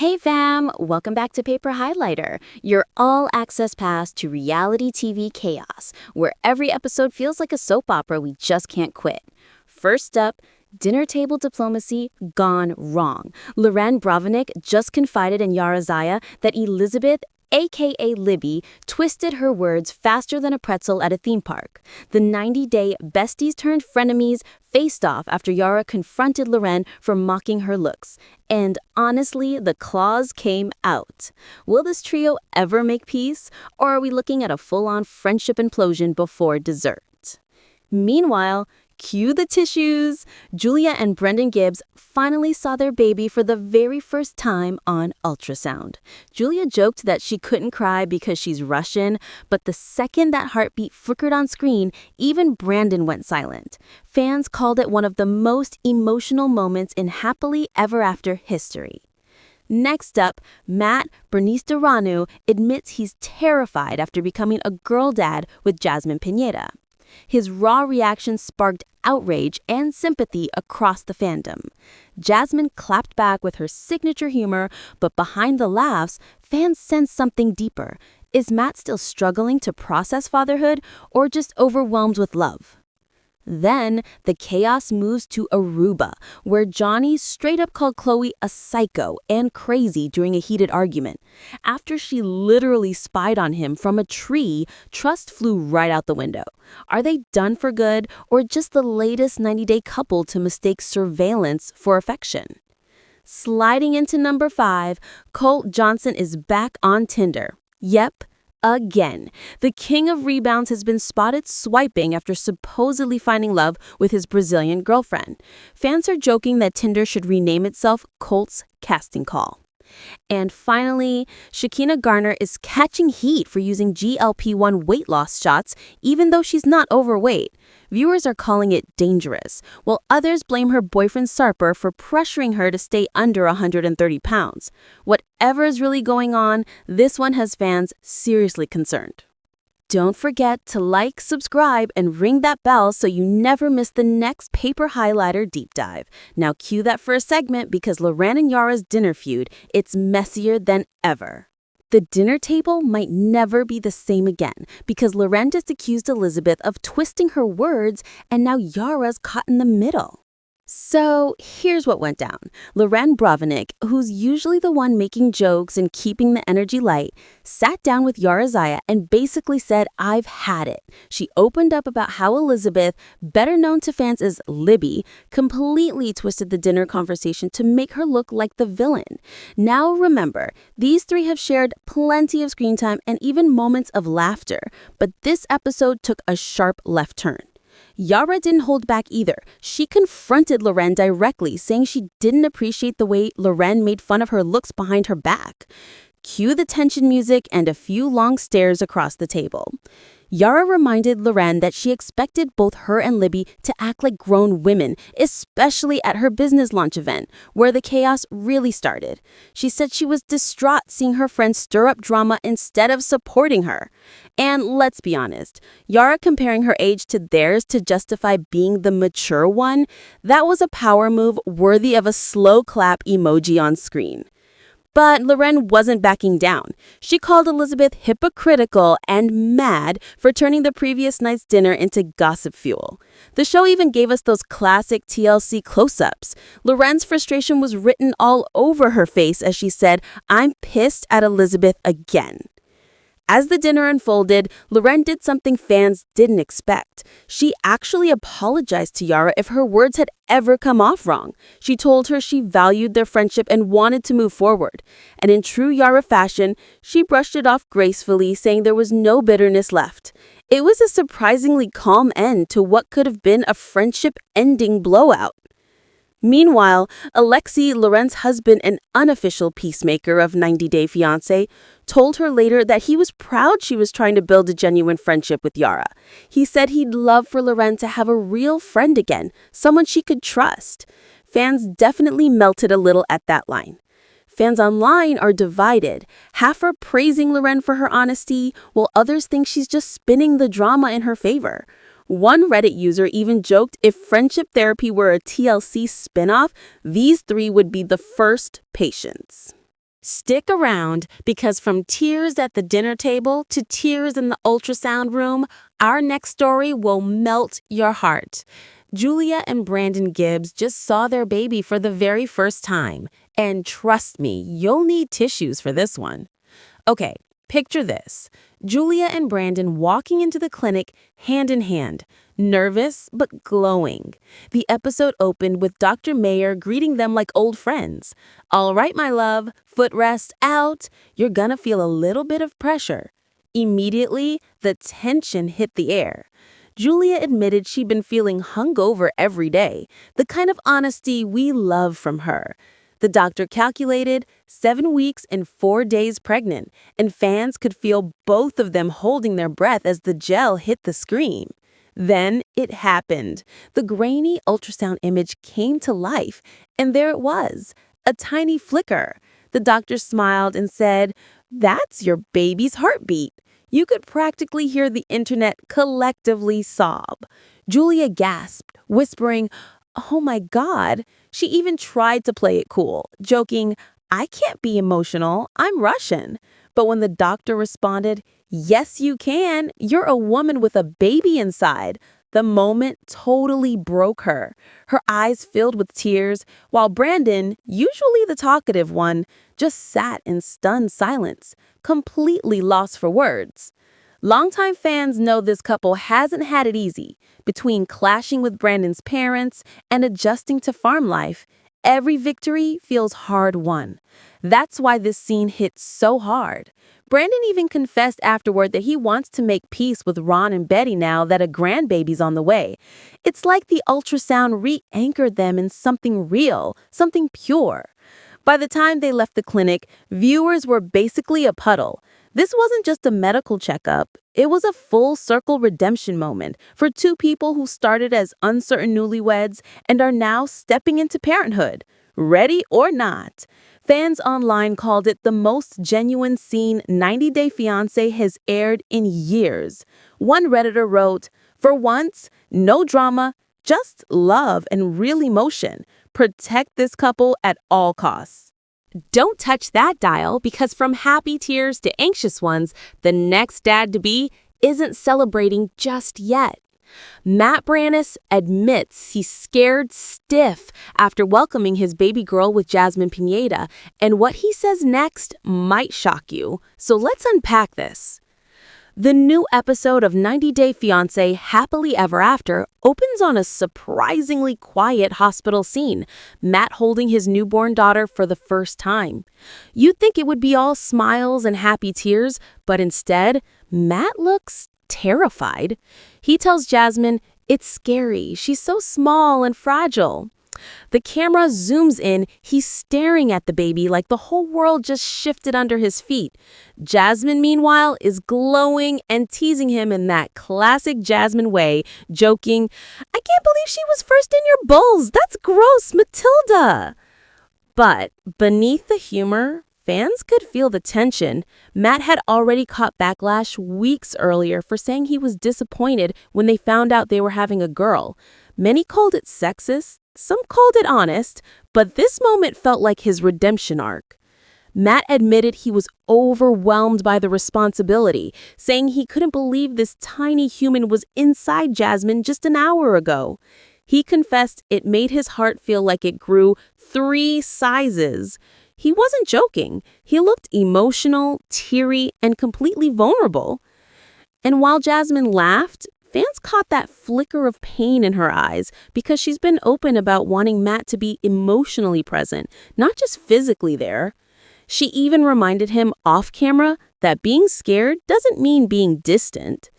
Hey fam, welcome back to Paper Highlighter, your all-access pass to reality TV chaos, where every episode feels like a soap opera we just can't quit. First up, dinner table diplomacy gone wrong. Loren Branis just confided in Yara that Elizabeth, aka Libby, twisted her words faster than a pretzel at a theme park. The 90-day besties turned frenemies faced off after Yara confronted Loren for mocking her looks. And honestly, the claws came out. Will this trio ever make peace? Or are we looking at a full-on friendship implosion before dessert? Meanwhile, cue the tissues. Julia and Brendan Gibbs finally saw their baby for the very first time on ultrasound. Julia joked that she couldn't cry because she's Russian, but the second that heartbeat flickered on screen, even Brandon went silent. Fans called it one of the most emotional moments in happily ever after history. Next up, Matt Branis admits he's terrified after becoming a girl dad with Jasmine Pineda. His raw reaction sparked outrage and sympathy across the fandom. Jasmine clapped back with her signature humor, but behind the laughs, fans sensed something deeper. Is Matt still struggling to process fatherhood or just overwhelmed with love? Then, the chaos moves to Aruba, where Johny straight up called Khloe a psycho and crazy during a heated argument. After she literally spied on him from a tree, trust flew right out the window. Are they done for good or just the latest 90-day couple to mistake surveillance for affection? Sliding into number 5, Colt Johnson is back on Tinder. Yep. Again, the king of rebounds has been spotted swiping after supposedly finding love with his Brazilian girlfriend. Fans are joking that Tinder should rename itself Colt's Casting Call. And finally, Shekinah Garner is catching heat for using GLP-1 weight loss shots, even though she's not overweight. Viewers are calling it dangerous, while others blame her boyfriend Sarper for pressuring her to stay under 130 pounds. Whatever is really going on, this one has fans seriously concerned. Don't forget to like, subscribe, and ring that bell so you never miss the next Paper Highlighter deep dive. Now cue that first segment because Loren and Yara's dinner feud, it's messier than ever. The dinner table might never be the same again because Loren just accused Elizabeth of twisting her words and now Yara's caught in the middle. So here's what went down. Loren Branis, who's usually the one making jokes and keeping the energy light, sat down with Yara and basically said, "I've had it." She opened up about how Elizabeth, better known to fans as Libby, completely twisted the dinner conversation to make her look like the villain. Now remember, these three have shared plenty of screen time and even moments of laughter, but this episode took a sharp left turn. Yara didn't hold back either. She confronted Loren directly, saying she didn't appreciate the way Loren made fun of her looks behind her back. Cue the tension music and a few long stares across the table. Yara reminded Loren that she expected both her and Libby to act like grown women, especially at her business launch event, where the chaos really started. She said she was distraught seeing her friends stir up drama instead of supporting her. And let's be honest, Yara comparing her age to theirs to justify being the mature one, that was a power move worthy of a slow clap emoji on screen. But Loren wasn't backing down. She called Elizabeth hypocritical and mad for turning the previous night's dinner into gossip fuel. The show even gave us those classic TLC close-ups. Loren's frustration was written all over her face as she said, "I'm pissed at Elizabeth again." As the dinner unfolded, Loren did something fans didn't expect. She actually apologized to Yara if her words had ever come off wrong. She told her she valued their friendship and wanted to move forward. And in true Yara fashion, she brushed it off gracefully, saying there was no bitterness left. It was a surprisingly calm end to what could have been a friendship-ending blowout. Meanwhile, Alexei, Loren's husband and unofficial peacemaker of 90-Day Fiancé, told her later that he was proud she was trying to build a genuine friendship with Yara. He said he'd love for Loren to have a real friend again, someone she could trust. Fans definitely melted a little at that line. Fans online are divided. Half are praising Loren for her honesty, while others think she's just spinning the drama in her favor. One Reddit user even joked if friendship therapy were a TLC spinoff, these three would be the first patients. Stick around, because from tears at the dinner table to tears in the ultrasound room, our next story will melt your heart. Julia and Brandon Gibbs just saw their baby for the very first time. And trust me, you'll need tissues for this one. Okay, picture this. Julia and Brandon walking into the clinic hand in hand, nervous but glowing. The episode opened with Dr. Mayer greeting them like old friends. "All right, my love, footrest out. You're gonna feel a little bit of pressure." Immediately, the tension hit the air. Julia admitted she'd been feeling hungover every day, the kind of honesty we love from her. The doctor calculated 7 weeks and 4 days pregnant, and fans could feel both of them holding their breath as the gel hit the screen. Then it happened. The grainy ultrasound image came to life, and there it was, a tiny flicker. The doctor smiled and said, "That's your baby's heartbeat." You could practically hear the internet collectively sob. Julia gasped, whispering, "Oh my God." She even tried to play it cool, joking, "I can't be emotional, I'm Russian." But when the doctor responded, "Yes, you can, you're a woman with a baby inside," the moment totally broke her. Her eyes filled with tears, while Brandon, usually the talkative one, just sat in stunned silence, completely lost for words. Longtime fans know this couple hasn't had it easy. Between clashing with Brandon's parents and adjusting to farm life, every victory feels hard won. That's why this scene hits so hard. Brandon even confessed afterward that he wants to make peace with Ron and Betty now that a grandbaby's on the way. It's like the ultrasound re-anchored them in something real, something pure. By the time they left the clinic, viewers were basically a puddle. This wasn't just a medical checkup. It was a full-circle redemption moment for two people who started as uncertain newlyweds and are now stepping into parenthood, ready or not. Fans online called it the most genuine scene 90 Day Fiancé has aired in years. One Redditor wrote, "For once, no drama, just love and real emotion. Protect this couple at all costs." Don't touch that dial, because from happy tears to anxious ones, the next dad-to-be isn't celebrating just yet. Matt Branis admits he's scared stiff after welcoming his baby girl with Jasmine Pineda, and what he says next might shock you. So let's unpack this. The new episode of 90 Day Fiancé Happily Ever After opens on a surprisingly quiet hospital scene, Matt holding his newborn daughter for the first time. You'd think it would be all smiles and happy tears, but instead, Matt looks terrified. He tells Jasmine, "It's scary. She's so small and fragile." The camera zooms in. He's staring at the baby like the whole world just shifted under his feet. Jasmine, meanwhile, is glowing and teasing him in that classic Jasmine way, joking, "I can't believe she was first in your bowls. That's gross, Matilda." But beneath the humor, fans could feel the tension. Matt had already caught backlash weeks earlier for saying he was disappointed when they found out they were having a girl. Many called it sexist, some called it honest, but this moment felt like his redemption arc. Matt admitted he was overwhelmed by the responsibility, saying he couldn't believe this tiny human was inside Jasmine just an hour ago. He confessed it made his heart feel like it grew 3 sizes. He wasn't joking. He looked emotional, teary, and completely vulnerable. And while Jasmine laughed, fans caught that flicker of pain in her eyes because she's been open about wanting Matt to be emotionally present, not just physically there. She even reminded him off camera that being scared doesn't mean being distant.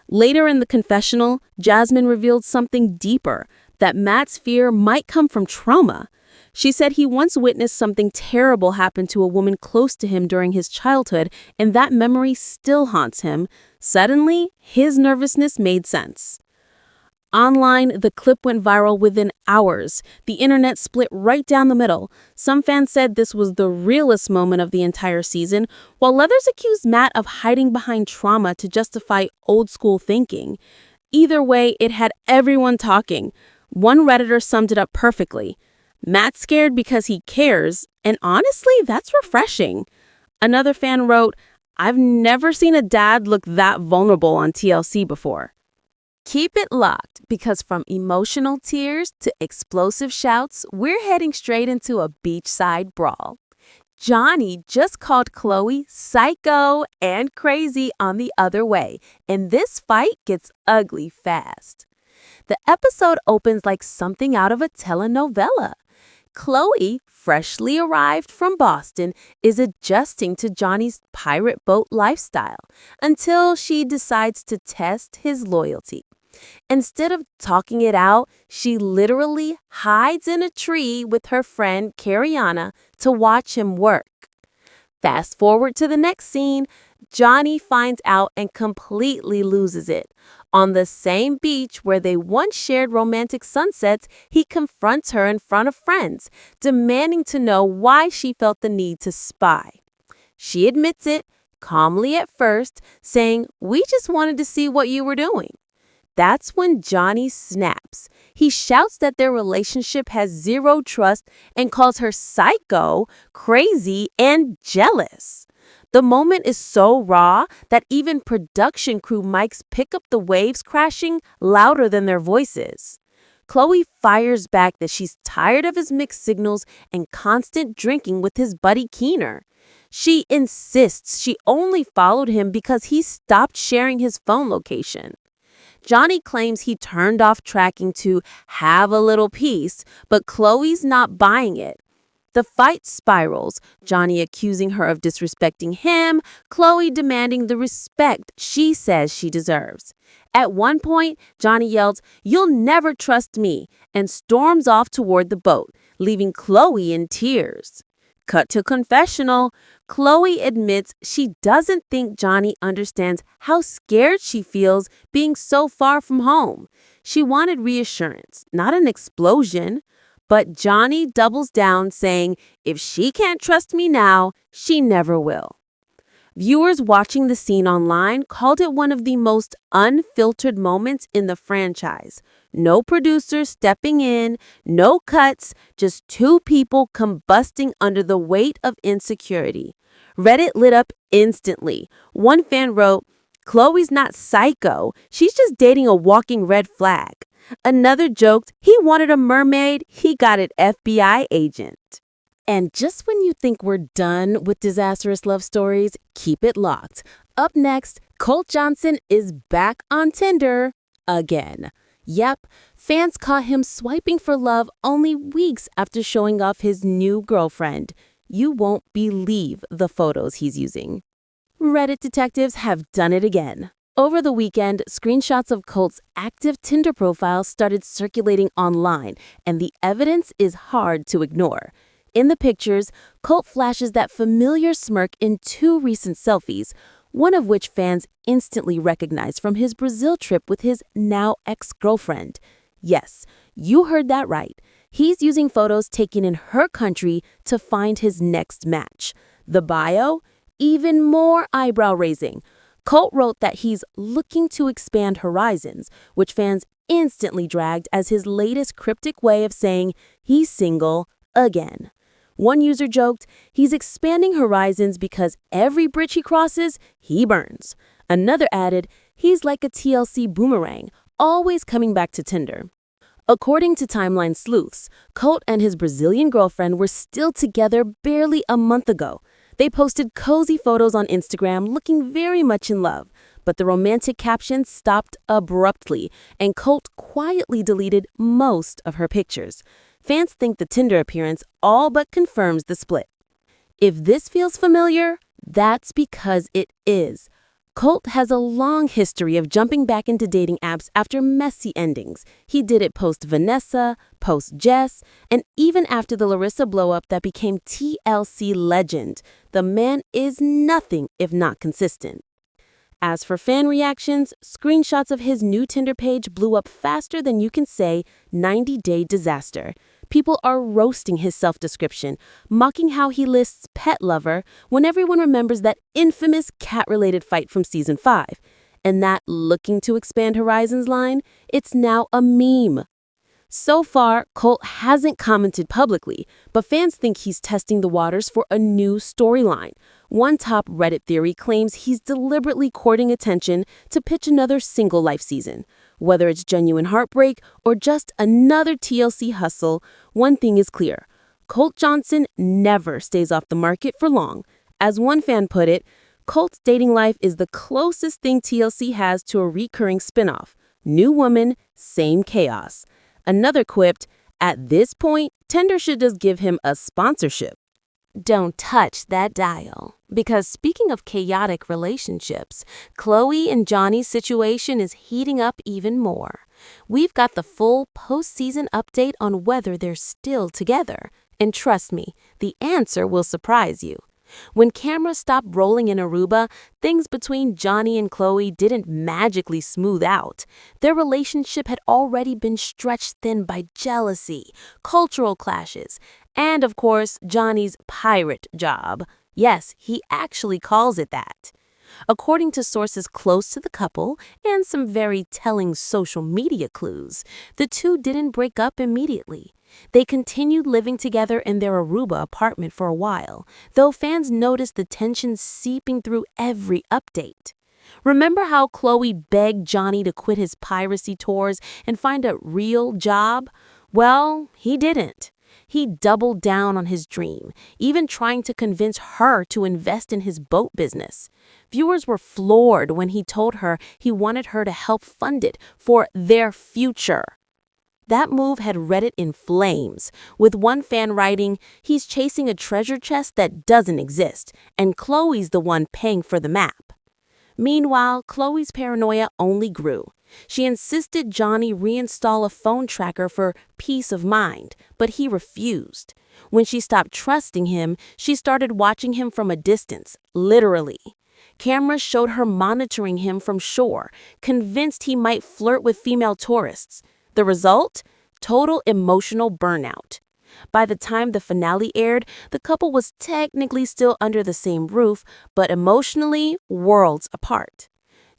Later in the confessional, Jasmine revealed something deeper, that Matt's fear might come from trauma. She said he once witnessed something terrible happen to a woman close to him during his childhood, and that memory still haunts him. Suddenly, his nervousness made sense. Online, the clip went viral within hours. The internet split right down the middle. Some fans said this was the realest moment of the entire season, while others accused Matt of hiding behind trauma to justify old-school thinking. Either way, it had everyone talking. One Redditor summed it up perfectly. Matt's scared because he cares, and honestly, that's refreshing. Another fan wrote, I've never seen a dad look that vulnerable on TLC before. Keep it locked, because from emotional tears to explosive shouts, we're heading straight into a beachside brawl. Johny just called Khloe psycho and crazy on the other way, and this fight gets ugly fast. The episode opens like something out of a telenovela. Khloe, freshly arrived from Boston, is adjusting to Johnny's pirate boat lifestyle until she decides to test his loyalty. Instead of talking it out, she literally hides in a tree with her friend Kariana to watch him work. Fast forward to the next scene, Johny finds out and completely loses it. On the same beach where they once shared romantic sunsets, he confronts her in front of friends, demanding to know why she felt the need to spy. She admits it, calmly at first, saying, "We just wanted to see what you were doing." That's when Johny snaps. He shouts that their relationship has zero trust and calls her psycho, crazy, and jealous. The moment is so raw that even production crew mics pick up the waves crashing louder than their voices. Khloe fires back that she's tired of his mixed signals and constant drinking with his buddy Keener. She insists she only followed him because he stopped sharing his phone location. Johny claims he turned off tracking to have a little peace, but Khloe's not buying it. The fight spirals, Johny accusing her of disrespecting him, Khloe demanding the respect she says she deserves. At one point, Johny yells, "You'll never trust me," and storms off toward the boat, leaving Khloe in tears. Cut to confessional. Khloe admits she doesn't think Johny understands how scared she feels being so far from home. She wanted reassurance, not an explosion. But Johny doubles down, saying, if she can't trust me now, she never will. Viewers watching the scene online called it one of the most unfiltered moments in the franchise. No producer stepping in, no cuts, just two people combusting under the weight of insecurity. Reddit lit up instantly. One fan wrote, "Khloe's not psycho, she's just dating a walking red flag." Another joked, he wanted a mermaid, he got an FBI agent. And just when you think we're done with disastrous love stories, keep it locked. Up next, Colt Johnson is back on Tinder again. Yep, fans caught him swiping for love only weeks after showing off his new girlfriend. You won't believe the photos he's using. Reddit detectives have done it again. Over the weekend, screenshots of Colt's active Tinder profile started circulating online, and the evidence is hard to ignore. In the pictures, Colt flashes that familiar smirk in two recent selfies, one of which fans instantly recognized from his Brazil trip with his now ex-girlfriend. Yes, you heard that right. He's using photos taken in her country to find his next match. The bio? Even more eyebrow-raising. Colt wrote that he's looking to expand horizons, which fans instantly dragged as his latest cryptic way of saying he's single again. One user joked, he's expanding horizons because every bridge he crosses, he burns. Another added, he's like a TLC boomerang, always coming back to Tinder. According to Timeline Sleuths, Colt and his Brazilian girlfriend were still together barely a month ago. They posted cozy photos on Instagram looking very much in love, but the romantic caption stopped abruptly, and Colt quietly deleted most of her pictures. Fans think the Tinder appearance all but confirms the split. If this feels familiar, that's because it is. Colt has a long history of jumping back into dating apps after messy endings. He did it post-Vanessa, post-Jess, and even after the Larissa blow-up that became TLC legend. The man is nothing if not consistent. As for fan reactions, screenshots of his new Tinder page blew up faster than you can say 90-day disaster. People are roasting his self-description, mocking how he lists pet lover when everyone remembers that infamous cat-related fight from season 5. And that looking to expand horizons line, it's now a meme. So far, Colt hasn't commented publicly, but fans think he's testing the waters for a new storyline. One top Reddit theory claims he's deliberately courting attention to pitch another single life season. Whether it's genuine heartbreak or just another TLC hustle, one thing is clear. Colt Johnson never stays off the market for long. As one fan put it, Colt's dating life is the closest thing TLC has to a recurring spinoff. New woman, same chaos. Another quipped, at this point, Tinder should just give him a sponsorship. Don't touch that dial. Because speaking of chaotic relationships, Khloe and Johnny's situation is heating up even more. We've got the full post-season update on whether they're still together. And trust me, the answer will surprise you. When cameras stopped rolling in Aruba, things between Johny and Khloe didn't magically smooth out. Their relationship had already been stretched thin by jealousy, cultural clashes, and of course, Johnny's pirate job. Yes, he actually calls it that. According to sources close to the couple and some very telling social media clues, the two didn't break up immediately. They continued living together in their Aruba apartment for a while, though fans noticed the tension seeping through every update. Remember how Khloe begged Johny to quit his piracy tours and find a real job? Well, he didn't. He doubled down on his dream, even trying to convince her to invest in his boat business. Viewers were floored when he told her he wanted her to help fund it for their future. That move had Reddit in flames, with one fan writing, he's chasing a treasure chest that doesn't exist, and Khloe's the one paying for the map. Meanwhile, Khloe's paranoia only grew. She insisted Johny reinstall a phone tracker for peace of mind, but he refused. When she stopped trusting him, she started watching him from a distance, literally. Cameras showed her monitoring him from shore, convinced he might flirt with female tourists. The result? Total emotional burnout. By the time the finale aired, the couple was technically still under the same roof, but emotionally, worlds apart.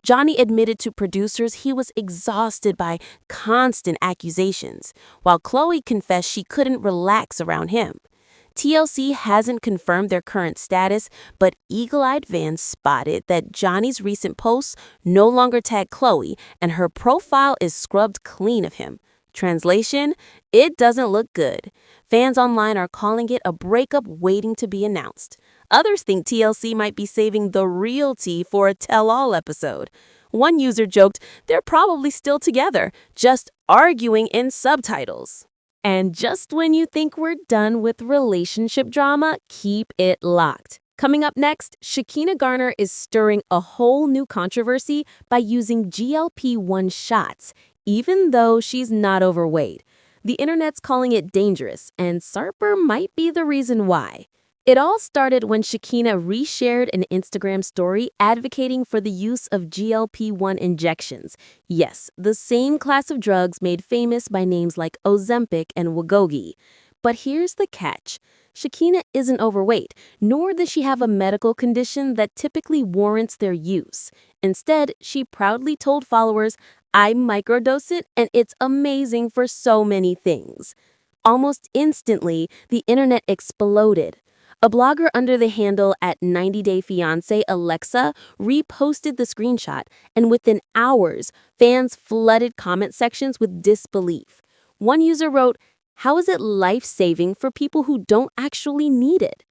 Johny admitted to producers he was exhausted by constant accusations, while Khloe confessed she couldn't relax around him. TLC hasn't confirmed their current status, but eagle-eyed fans spotted that Johnny's recent posts no longer tag Khloe, and her profile is scrubbed clean of him. Translation, it doesn't look good. Fans online are calling it a breakup waiting to be announced. Others think TLC might be saving the real tea for a tell-all episode. One user joked they're probably still together, just arguing in subtitles. And just when you think we're done with relationship drama, keep it locked. Coming up next, Shekinah Garner is stirring a whole new controversy by using GLP-1 shots, even though she's not overweight. The internet's calling it dangerous, and Sarper might be the reason why. It all started when Shekinah reshared an Instagram story advocating for the use of GLP-1 injections. Yes, the same class of drugs made famous by names like Ozempic and Wegovy. But here's the catch. Shekinah isn't overweight, nor does she have a medical condition that typically warrants their use. Instead, she proudly told followers, I microdose it and it's amazing for so many things. Almost instantly, the internet exploded. A blogger under the handle at 90-Day Fiancé, Alexa, reposted the screenshot, and within hours, fans flooded comment sections with disbelief. One user wrote, how is it life-saving for people who don't actually need it?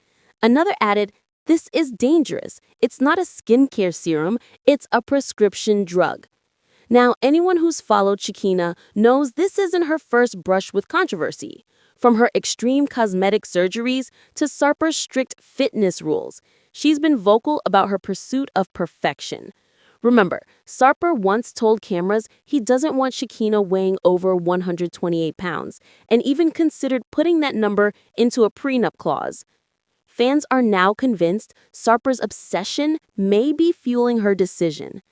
Another added, this is dangerous. It's not a skincare serum, it's a prescription drug. Now, anyone who's followed Shekinah knows this isn't her first brush with controversy. From her extreme cosmetic surgeries to Sarper's strict fitness rules, she's been vocal about her pursuit of perfection. Remember, Sarper once told cameras he doesn't want Shekinah weighing over 128 pounds, and even considered putting that number into a prenup clause. Fans are now convinced Sarper's obsession may be fueling her decision.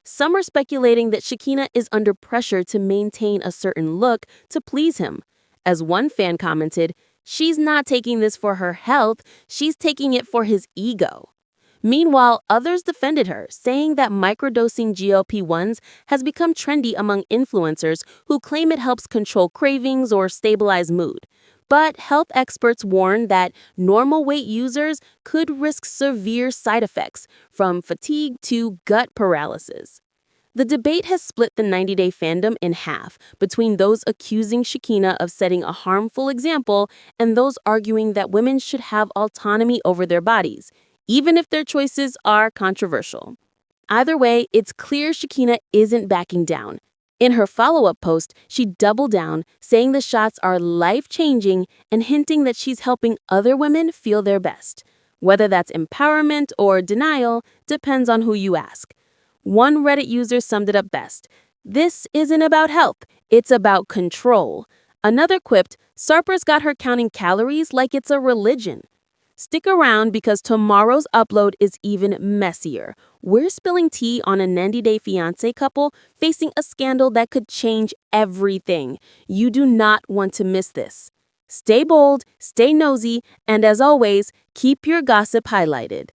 Some are speculating that Shekinah is under pressure to maintain a certain look to please him. As one fan commented, she's not taking this for her health, she's taking it for his ego. Meanwhile, others defended her, saying that microdosing GLP-1s has become trendy among influencers who claim it helps control cravings or stabilize mood. But health experts warn that normal weight users could risk severe side effects, from fatigue to gut paralysis. The debate has split the 90-day fandom in half, between those accusing Shikina of setting a harmful example and those arguing that women should have autonomy over their bodies, even if their choices are controversial. Either way, it's clear Shikina isn't backing down. In her follow-up post, she doubled down, saying the shots are life-changing and hinting that she's helping other women feel their best. Whether that's empowerment or denial depends on who you ask. One Reddit user summed it up best. "This isn't about health, it's about control." Another quipped, "Sarper's got her counting calories like it's a religion." Stick around because tomorrow's upload is even messier. We're spilling tea on a 90-day fiancé couple facing a scandal that could change everything. You do not want to miss this. Stay bold, stay nosy, and as always, keep your gossip highlighted.